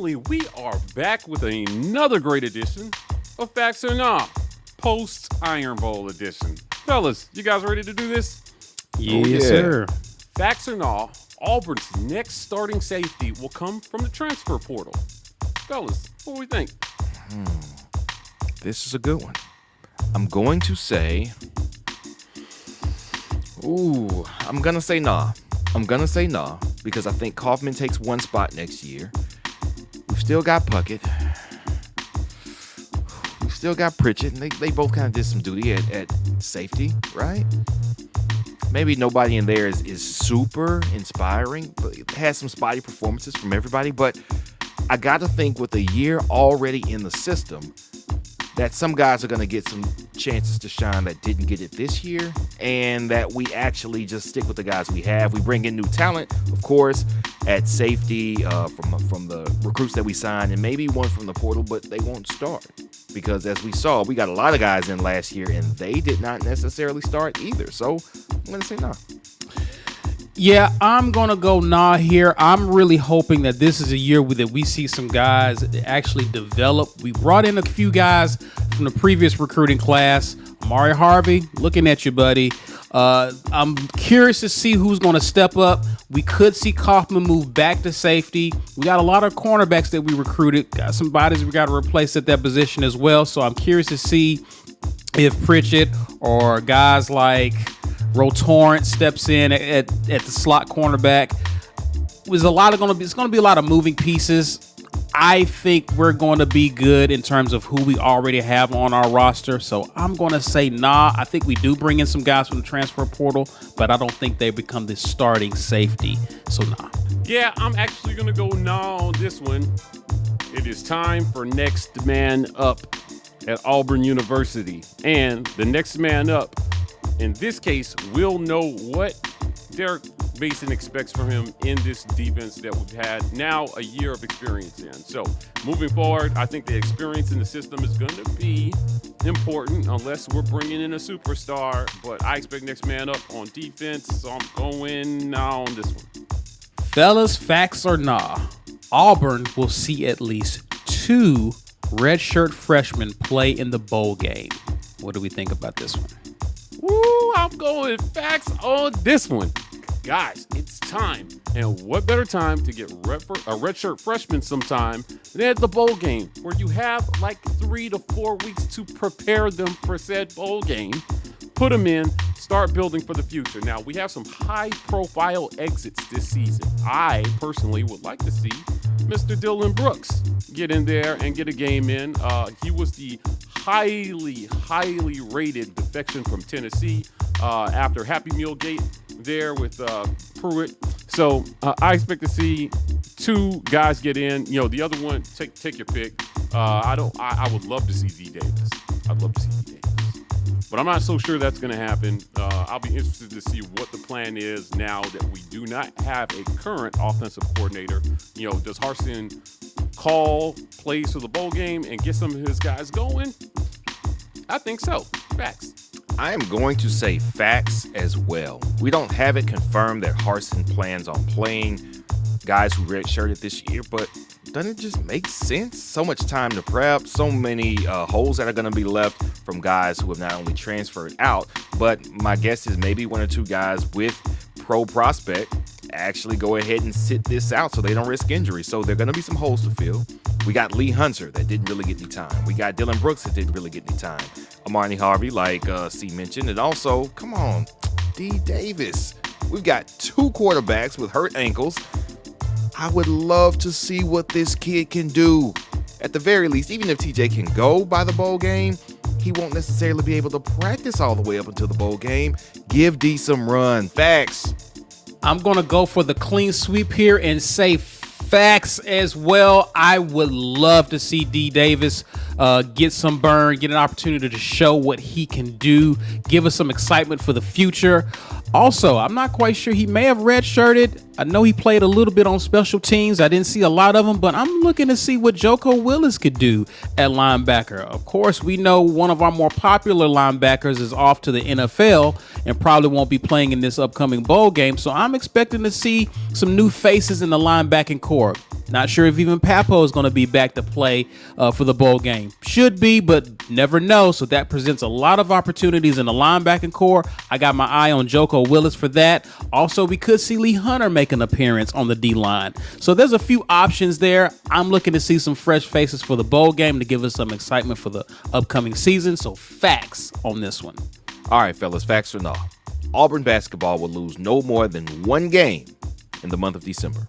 finally, we are back with another great edition of Facts or Nah, post Iron Bowl edition. Fellas, you guys ready to do this? Yes, sir. Facts or Nah, Auburn's next starting safety will come from the transfer portal. Fellas, what do we think? This is a good one. I'm going to say, I'm going to say nah. Because I think Kaufman takes one spot next year. We've still got Puckett. We've still got Pritchett, and they both kind of did some duty at safety, right? Maybe nobody in there is super inspiring, but it has some spotty performances from everybody. But I got to think with a year already in the system, that some guys are going to get some chances to shine that didn't get it this year, and that we actually just stick with the guys we have. We bring in new talent, of course, at safety from the recruits that we signed, and maybe one from the portal, but they won't start. Because as we saw, we got a lot of guys in last year, and they did not necessarily start either. So I'm going to say no. Yeah, I'm going to go nah here. I'm really hoping that this is a year that we see some guys actually develop. We brought in a few guys from the previous recruiting class. Amari Harvey, looking at you, buddy. I'm curious to see who's going to step up. We could see Kaufman move back to safety. We got a lot of cornerbacks that we recruited. Got some bodies we got to replace at that position as well. So I'm curious to see if Pritchett or guys like Torrance steps in at the slot cornerback. It's going to be a lot of moving pieces. I think we're going to be good in terms of who we already have on our roster. So I'm going to say nah. I think we do bring in some guys from the transfer portal, but I don't think they become the starting safety. So nah. Yeah, I'm actually going to go nah on this one. It is time for next man up at Auburn University. And the next man up, in this case, we'll know what Derek Mason expects from him in this defense that we've had now a year of experience in. So moving forward, I think the experience in the system is going to be important unless we're bringing in a superstar. But I expect next man up on defense, so I'm going nah on this one. Fellas, facts or nah, Auburn will see at least 2 redshirt freshmen play in the bowl game. What do we think about this one? Woo, I'm going facts on this one. Guys, it's time. And what better time to get a redshirt freshman sometime than at the bowl game, where you have like 3 to 4 weeks to prepare them for said bowl game. Put them in, start building for the future. Now, we have some high-profile exits this season. I personally would like to see Mr. Dylan Brooks get in there and get a game in. He was the highly rated defection from Tennessee after Happy Meal Gate there with Pruitt. So I expect to see 2 guys get in. You know, the other one, take your pick. I would love to see D Davis. I'd love to see D Davis. But I'm not so sure that's going to happen. I'll be interested to see what the plan is now that we do not have a current offensive coordinator. You know, does Harsin call plays for the bowl game and get some of his guys going? I think so. Facts. I am going to say facts as well. We don't have it confirmed that Harsin plans on playing guys who redshirted this year, but doesn't it just make sense? So much time to prep, so many holes that are going to be left from guys who have not only transferred out, but my guess is maybe 1 or 2 guys with pro prospect actually go ahead and sit this out so they don't risk injury. So there are going to be some holes to fill. We got Lee Hunter that didn't really get any time. We got Dylan Brooks that didn't really get any time. Amari Harvey, like C mentioned, and also, come on, D Davis. We've got 2 quarterbacks with hurt ankles. I would love to see what this kid can do. At the very least, even if TJ can go by the bowl game, he won't necessarily be able to practice all the way up until the bowl game. Give D some run. Facts. I'm going to go for the clean sweep here and say facts as well. I would love to see D Davis get some burn, get an opportunity to show what he can do, give us some excitement for the future. Also, I'm not quite sure. He may have redshirted. I know he played a little bit on special teams. I didn't see a lot of them, but I'm looking to see what Joko Willis could do at linebacker. Of course, we know one of our more popular linebackers is off to the NFL and probably won't be playing in this upcoming bowl game. So I'm expecting to see some new faces in the linebacking corps. Not sure if even Papo is going to be back to play for the bowl game. Should be, but never know. So that presents a lot of opportunities in the linebacking core. I got my eye on Joko Willis for that. Also, we could see Lee Hunter make an appearance on the D-line. So there's a few options there. I'm looking to see some fresh faces for the bowl game to give us some excitement for the upcoming season. So facts on this one. All right, fellas, facts or not? Auburn basketball will lose no more than one game in the month of December.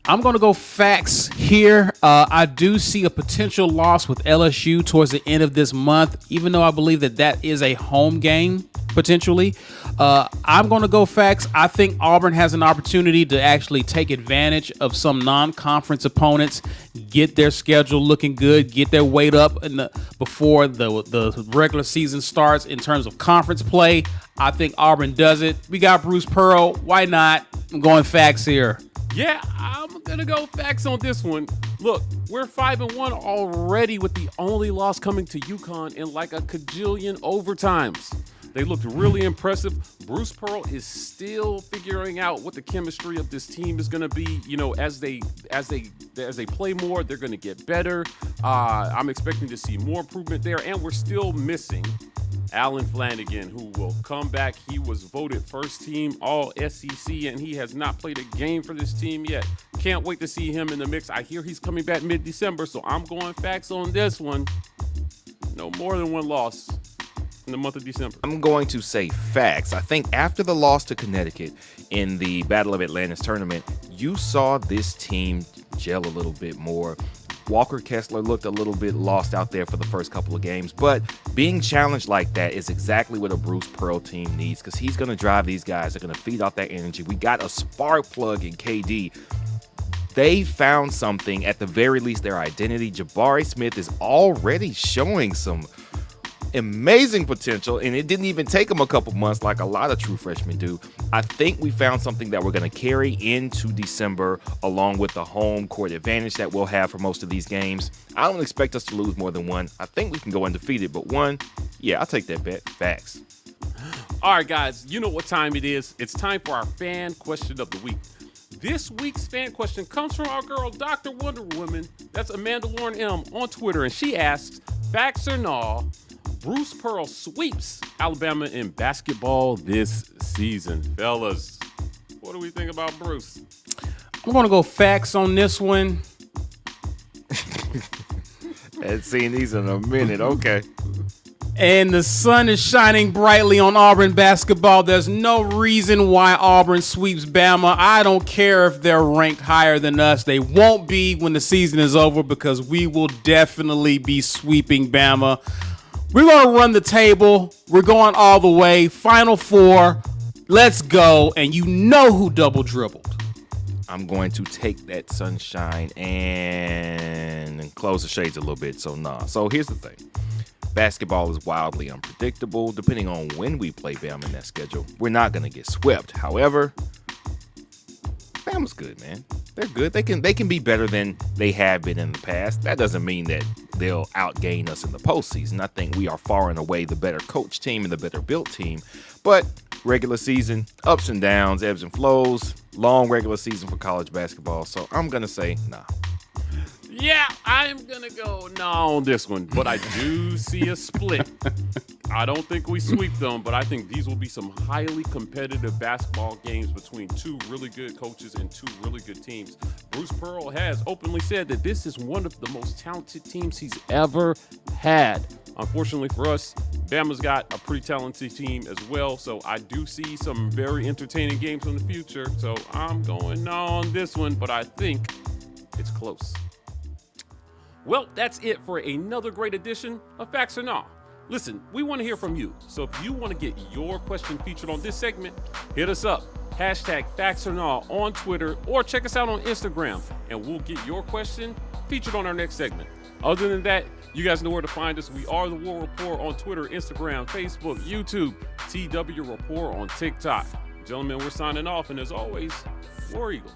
I'm going to go facts here. I do see a potential loss with LSU towards the end of this month, even though I believe that is a home game, potentially. I'm going to go facts. I think Auburn has an opportunity to actually take advantage of some non-conference opponents, get their schedule looking good, get their weight up before the regular season starts in terms of conference play. I think Auburn does it. We got Bruce Pearl. Why not? I'm going facts here. Yeah, I'm going to go facts on this one. Look, we're 5-1 already with the only loss coming to UConn in like a cajillion overtimes. They looked really impressive. Bruce Pearl is still figuring out what the chemistry of this team is going to be. You know, as they play more, they're going to get better. I'm expecting to see more improvement there, and we're still missing Alan Flanagan, who will come back. He was voted first team all SEC, and he has not played a game for this team yet. Can't wait to see him in the mix. I hear he's coming back mid-December, so I'm going facts on this one. No more than one loss in the month of December. I'm going to say facts. I think after the loss to Connecticut in the Battle of Atlantis tournament, you saw this team gel a little bit more. Walker Kessler looked a little bit lost out there for the first couple of games, but being challenged like that is exactly what a Bruce Pearl team needs, because he's going to drive these guys. They're going to feed off that energy. We got a spark plug in KD. They found something, at the very least, their identity. Jabari Smith is already showing some amazing potential, and it didn't even take him a couple months like a lot of true freshmen do. I think we found something that we're going to carry into December, along with the home court advantage that we'll have for most of these games. I don't expect us to lose more than one. I think we can go undefeated, but one, yeah, I'll take that bet. Facts. All right, guys, you know what time it is. It's time for our fan question of the week. This week's fan question comes from our girl, Dr. Wonder Woman. That's Amanda Lauren M. on Twitter, and she asks, facts or no, Bruce Pearl sweeps Alabama in basketball this season. Fellas, what do we think about Bruce? I'm going to go facts on this one. Hadn't seen these in a minute. Okay. And the sun is shining brightly on Auburn basketball. There's no reason why Auburn sweeps Bama. I don't care if they're ranked higher than us. They won't be when the season is over, because we will definitely be sweeping Bama. We're going to run the table. We're going all the way. Final four. Let's go. And you know who double dribbled. I'm going to take that sunshine and close the shades a little bit. So, nah. So, here's the thing. Basketball is wildly unpredictable. Depending on when we play Bama in that schedule, we're not going to get swept. However, Bama's good, man. They're good. They can be better than they have been in the past. That doesn't mean that they'll outgain us in the postseason. I think we are far and away the better coach team and the better built team. But regular season, ups and downs, ebbs and flows, long regular season for college basketball. So I'm going to say nah. Yeah, I'm going to go no on this one, but I do see a split. I don't think we sweep them, but I think these will be some highly competitive basketball games between two really good coaches and two really good teams. Bruce Pearl has openly said that this is one of the most talented teams he's ever had. Unfortunately for us, Bama's got a pretty talented team as well, so I do see some very entertaining games in the future. So I'm going no on this one, but I think it's close. Well, that's it for another great edition of Facts or No. Listen, we want to hear from you. So if you want to get your question featured on this segment, hit us up. #FactsOrNo on Twitter, or check us out on Instagram, and we'll get your question featured on our next segment. Other than that, you guys know where to find us. We are the War Rapport on Twitter, Instagram, Facebook, YouTube, TW Rapport on TikTok. Gentlemen, we're signing off, and as always, War Eagle.